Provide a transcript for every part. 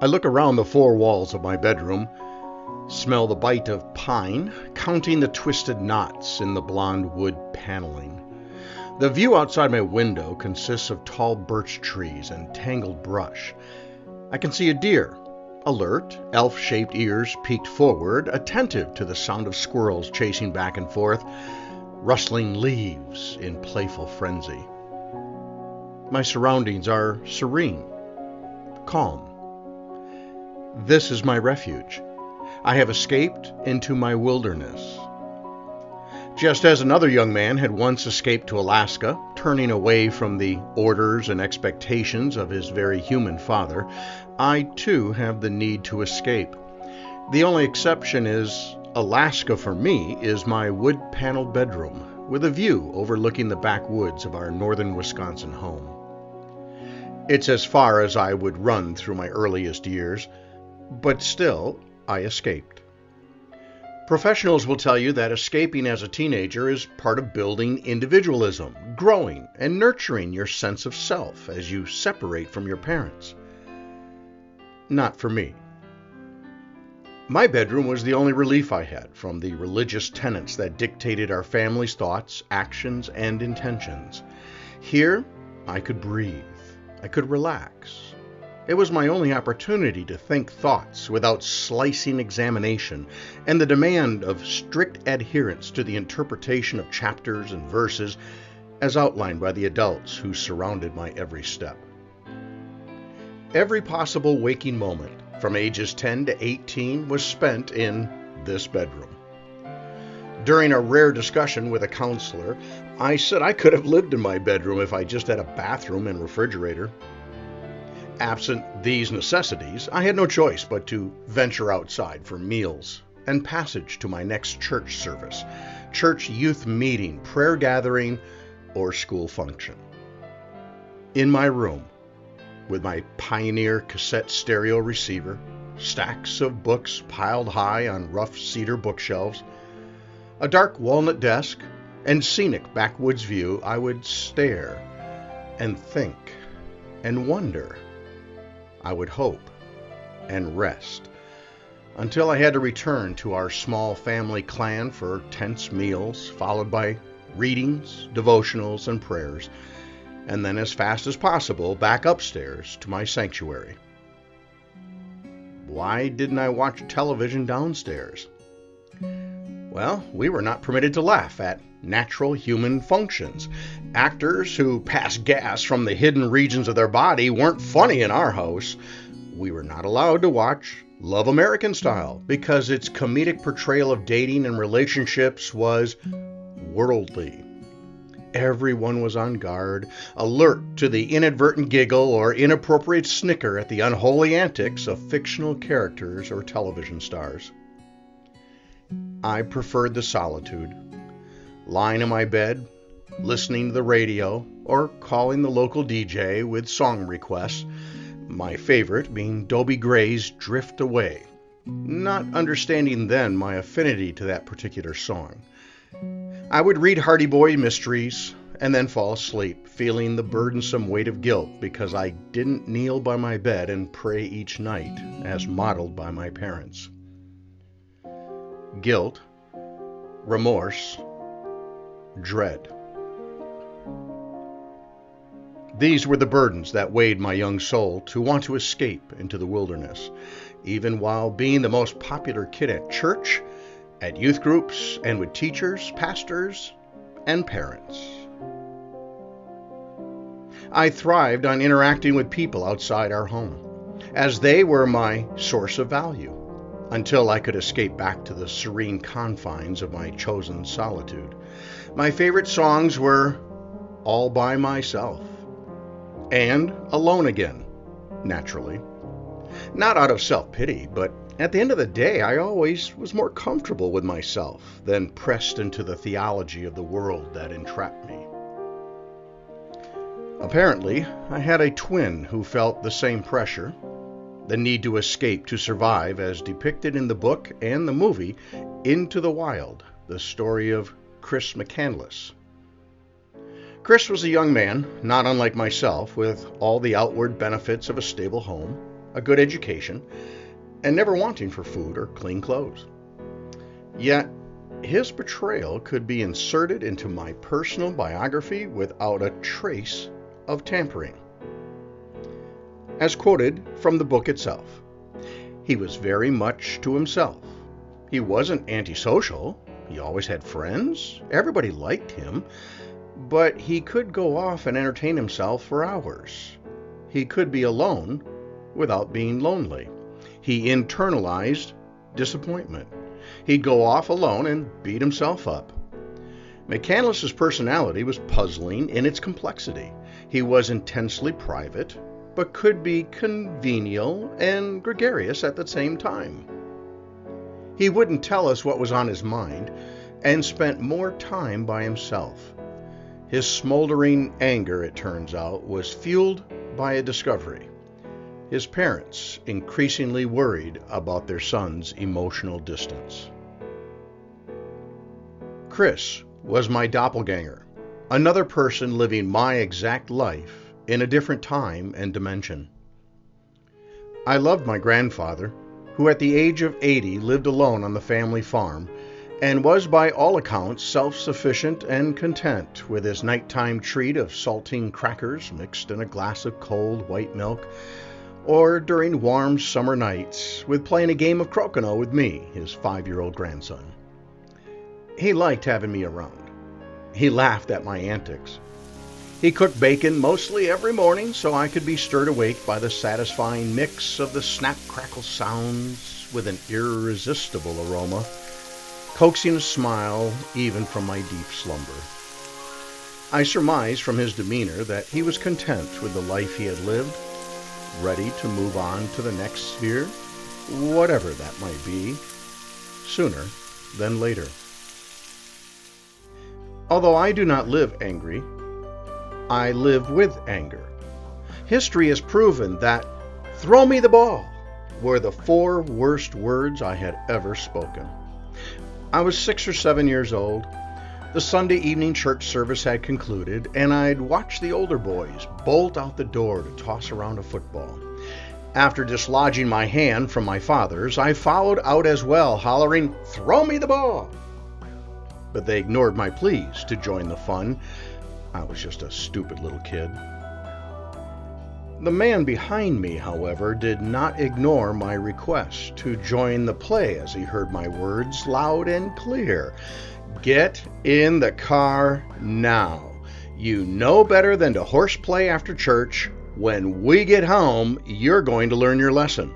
I look around the four walls of my bedroom, smell the bite of pine, counting the twisted knots in the blond wood paneling. The view outside my window consists of tall birch trees and tangled brush. I can see a deer, alert, elf-shaped ears peeked forward, attentive to the sound of squirrels chasing back and forth, rustling leaves in playful frenzy. My surroundings are serene, calm. This is my refuge. I have escaped into my wilderness. Just as another young man had once escaped to Alaska, turning away from the orders and expectations of his very human father, I too have the need to escape. The only exception is Alaska for me is my wood-paneled bedroom, with a view overlooking the backwoods of our northern Wisconsin home. It's as far as I would run through my earliest years, but still, I escaped. Professionals will tell you that escaping as a teenager is part of building individualism, growing and nurturing your sense of self as you separate from your parents. Not for me. My bedroom was the only relief I had from the religious tenets that dictated our family's thoughts, actions, and intentions. Here, I could breathe. I could relax. It was my only opportunity to think thoughts without slicing examination and the demand of strict adherence to the interpretation of chapters and verses as outlined by the adults who surrounded my every step. Every possible waking moment from ages 10 to 18 was spent in this bedroom. During a rare discussion with a counselor, I said I could have lived in my bedroom if I just had a bathroom and refrigerator. Absent these necessities, I had no choice but to venture outside for meals and passage to my next church service, church youth meeting, prayer gathering, or school function. In my room, with my Pioneer cassette stereo receiver, stacks of books piled high on rough cedar bookshelves, a dark walnut desk, and scenic backwoods view, I would stare and think and wonder. I would hope and rest until I had to return to our small family clan for tense meals, followed by readings, devotionals, and prayers, and then as fast as possible back upstairs to my sanctuary. Why didn't I watch television downstairs? Well, we were not permitted to laugh at natural human functions. Actors who passed gas from the hidden regions of their body weren't funny in our house. We were not allowed to watch Love American Style because its comedic portrayal of dating and relationships was worldly. Everyone was on guard, alert to the inadvertent giggle or inappropriate snicker at the unholy antics of fictional characters or television stars. I preferred the solitude, lying in my bed, listening to the radio, or calling the local DJ with song requests, my favorite being Dobie Gray's Drift Away, not understanding then my affinity to that particular song. I would read Hardy Boy mysteries and then fall asleep, feeling the burdensome weight of guilt because I didn't kneel by my bed and pray each night as modeled by my parents. Guilt, remorse, dread. These were the burdens that weighed my young soul to want to escape into the wilderness, even while being the most popular kid at church, at youth groups, and with teachers, pastors, and parents. I thrived on interacting with people outside our home, as they were my source of value, until I could escape back to the serene confines of my chosen solitude. My favorite songs were All by Myself and Alone Again, naturally. Not out of self-pity, but at the end of the day, I always was more comfortable with myself than pressed into the theology of the world that entrapped me. Apparently, I had a twin who felt the same pressure, the need to escape to survive as depicted in the book and the movie Into the Wild, the story of Chris McCandless. Chris was a young man, not unlike myself, with all the outward benefits of a stable home, a good education, and never wanting for food or clean clothes. Yet, his betrayal could be inserted into my personal biography without a trace of tampering. As quoted from the book itself, he was very much to himself. He wasn't antisocial. He always had friends. Everybody liked him. But he could go off and entertain himself for hours. He could be alone without being lonely. He internalized disappointment. He'd go off alone and beat himself up. McCandless's personality was puzzling in its complexity. He was intensely private, but could be congenial and gregarious at the same time. He wouldn't tell us what was on his mind and spent more time by himself. His smoldering anger, it turns out, was fueled by a discovery. His parents increasingly worried about their son's emotional distance. Chris was my doppelganger, another person living my exact life in a different time and dimension. I loved my grandfather, who at the age of 80 lived alone on the family farm and was by all accounts self-sufficient and content with his nighttime treat of saltine crackers mixed in a glass of cold white milk, or during warm summer nights with playing a game of crokinole with me, his 5-year-old grandson. He liked having me around. He laughed at my antics. He cooked bacon mostly every morning so I could be stirred awake by the satisfying mix of the snap-crackle sounds with an irresistible aroma, coaxing a smile even from my deep slumber. I surmised from his demeanor that he was content with the life he had lived, ready to move on to the next sphere, whatever that might be, sooner than later. Although I do not live angry, I live with anger. History has proven that "throw me the ball" were the 4 worst words I had ever spoken. I was 6 or 7 years old. The Sunday evening church service had concluded, and I'd watched the older boys bolt out the door to toss around a football. After dislodging my hand from my father's, I followed out as well, hollering, "Throw me the ball!" But they ignored my pleas to join the fun. I was just a stupid little kid. The man behind me, however, did not ignore my request to join the play as he heard my words loud and clear. "Get in the car now. You know better than to horseplay after church. When we get home, you're going to learn your lesson."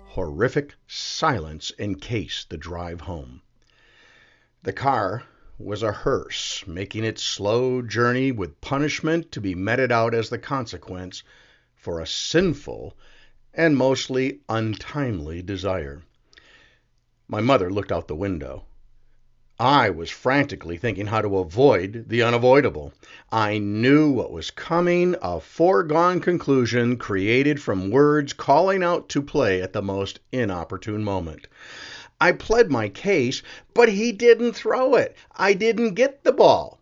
Horrific silence encased the drive home. The car was a hearse, making its slow journey with punishment to be meted out as the consequence for a sinful and mostly untimely desire. My mother looked out the window. I was frantically thinking how to avoid the unavoidable. I knew what was coming, a foregone conclusion created from words calling out to play at the most inopportune moment. I pled my case, but he didn't throw it. I didn't get the ball.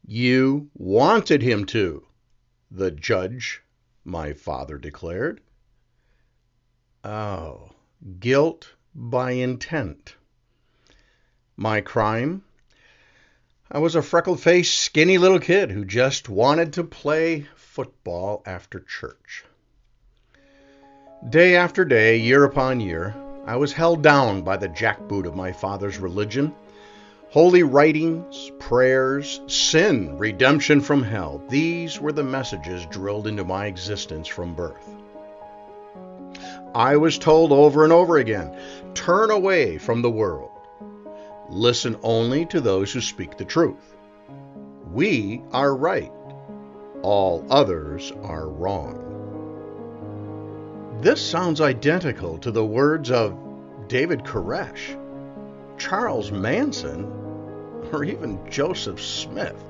"You wanted him to," the judge, my father, declared. Oh, guilt by intent. My crime? I was a freckled-faced, skinny little kid who just wanted to play football after church. Day after day, year upon year, I was held down by the jackboot of my father's religion. Holy writings, prayers, sin, redemption from hell. These were the messages drilled into my existence from birth. I was told over and over again, turn away from the world. Listen only to those who speak the truth. We are right. All others are wrong. This sounds identical to the words of David Koresh, Charles Manson, or even Joseph Smith,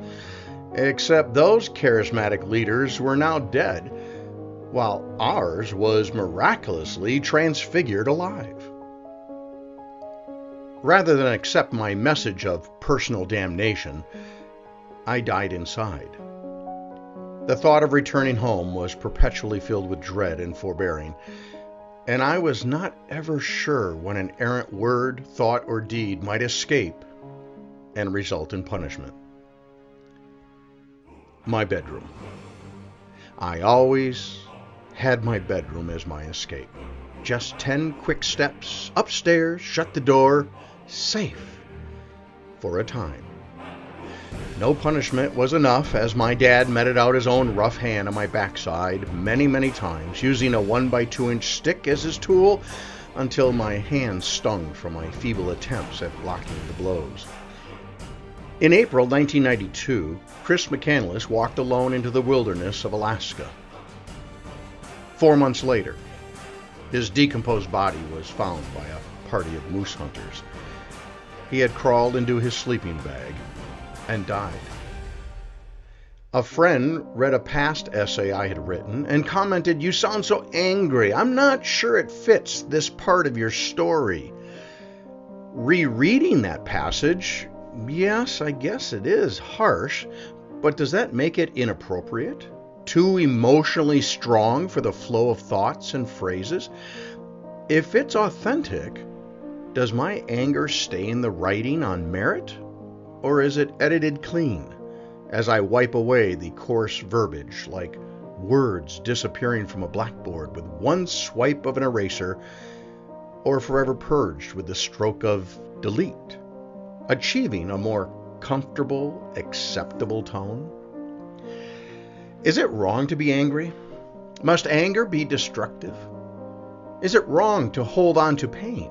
except those charismatic leaders were now dead, while ours was miraculously transfigured alive. Rather than accept my message of personal damnation, I died inside. The thought of returning home was perpetually filled with dread and foreboding, and I was not ever sure when an errant word, thought, or deed might escape and result in punishment. My bedroom. I always had my bedroom as my escape. Just 10 quick steps upstairs, shut the door, safe for a time. No punishment was enough, as my dad meted out his own rough hand on my backside many times, using a 1x2-inch stick as his tool until my hands stung from my feeble attempts at blocking the blows. In April 1992, Chris McCandless walked alone into the wilderness of Alaska. 4 months later, his decomposed body was found by a party of moose hunters. He had crawled into his sleeping bag and died. A friend read a past essay I had written and commented, "You sound so angry. I'm not sure it fits this part of your story." Rereading that passage, yes, I guess it is harsh, but does that make it inappropriate? Too emotionally strong for the flow of thoughts and phrases? If it's authentic, does my anger stain the writing on merit? Or is it edited clean as I wipe away the coarse verbiage like words disappearing from a blackboard with one swipe of an eraser, or forever purged with the stroke of delete, achieving a more comfortable, acceptable tone? Is it wrong to be angry? Must anger be destructive? Is it wrong to hold on to pain?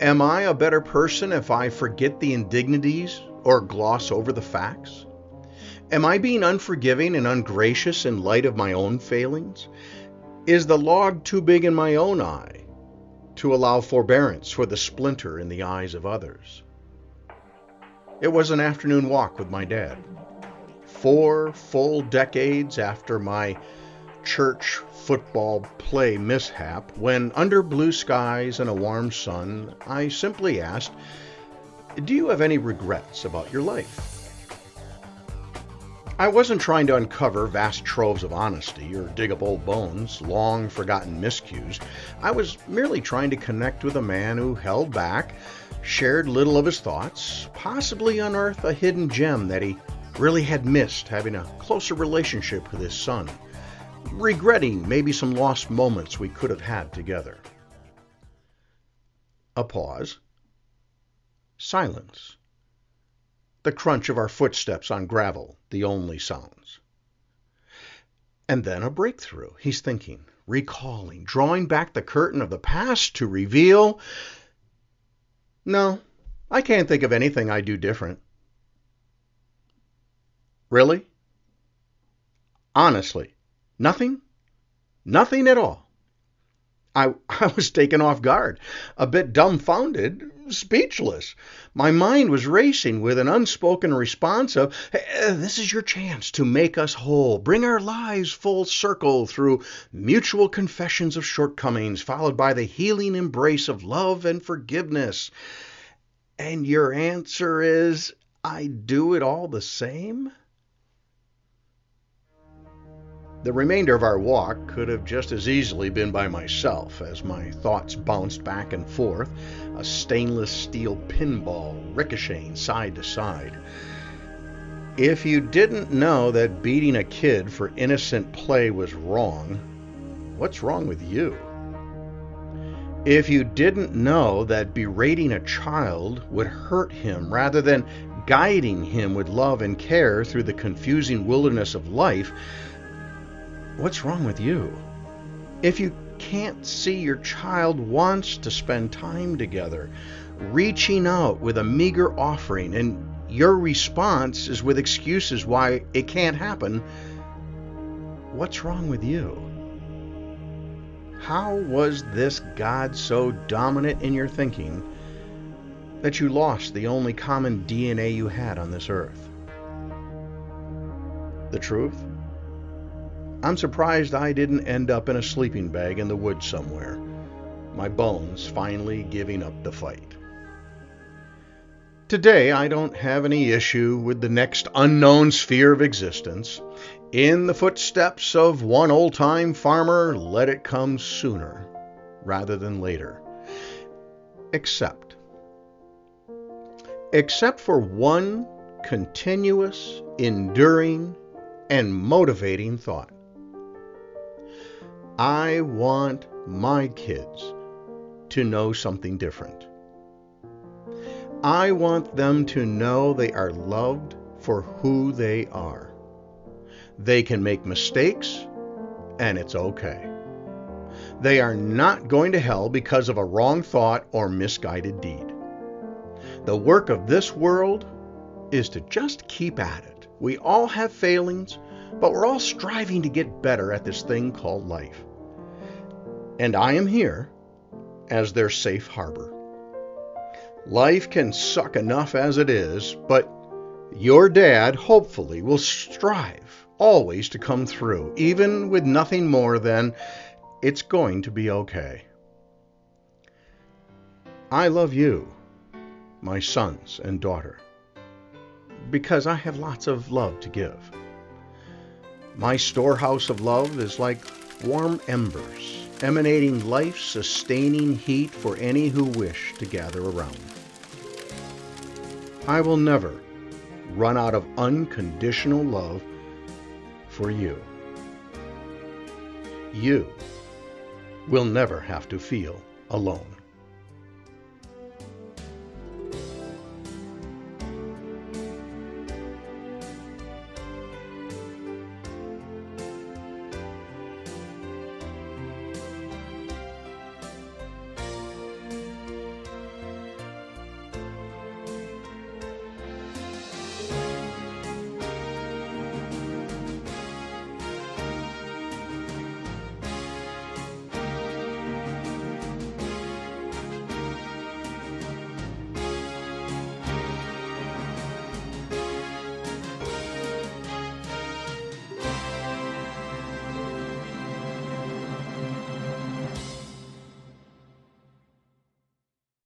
Am I a better person if I forget the indignities or gloss over the facts? Am I being unforgiving and ungracious in light of my own failings? Is the log too big in my own eye to allow forbearance for the splinter in the eyes of others? It was an afternoon walk with my dad. 4 full decades after my church football play mishap, when under blue skies and a warm sun, I simply asked, "Do you have any regrets about your life?" I wasn't trying to uncover vast troves of honesty or dig up old bones, long forgotten miscues. I was merely trying to connect with a man who held back, shared little of his thoughts, possibly unearth a hidden gem that he really had missed having a closer relationship with his son, regretting maybe some lost moments we could have had together. A pause. Silence. The crunch of our footsteps on gravel, the only sounds. And then a breakthrough. He's thinking, recalling, drawing back the curtain of the past to reveal, "No, I can't think of anything I do different." Really? Honestly, nothing? Nothing at all. I was taken off guard, a bit dumbfounded, speechless. My mind was racing with an unspoken response of, "This is your chance to make us whole, bring our lives full circle through mutual confessions of shortcomings, followed by the healing embrace of love and forgiveness." And your answer is, "I do it all the same?" The remainder of our walk could have just as easily been by myself, as my thoughts bounced back and forth, a stainless steel pinball ricocheting side to side. If you didn't know that beating a kid for innocent play was wrong, what's wrong with you? If you didn't know that berating a child would hurt him rather than guiding him with love and care through the confusing wilderness of life, what's wrong with you? If you can't see your child wants to spend time together, reaching out with a meager offering, and your response is with excuses why it can't happen, what's wrong with you? How was this God so dominant in your thinking that you lost the only common DNA you had on this earth? The truth? I'm surprised I didn't end up in a sleeping bag in the woods somewhere, my bones finally giving up the fight. Today, I don't have any issue with the next unknown sphere of existence. In the footsteps of one old-time farmer, let it come sooner rather than later. Except for one continuous, enduring, and motivating thought. I want my kids to know something different. I want them to know they are loved for who they are. They can make mistakes, and it's okay. They are not going to hell because of a wrong thought or misguided deed. The work of this world is to just keep at it. We all have failings, but we're all striving to get better at this thing called life. And I am here as their safe harbor. Life can suck enough as it is, but your dad hopefully will strive always to come through, even with nothing more than, it's going to be okay. I love you, my sons and daughter, because I have lots of love to give. My storehouse of love is like warm embers, emanating life-sustaining heat for any who wish to gather around. I will never run out of unconditional love for you. You will never have to feel alone.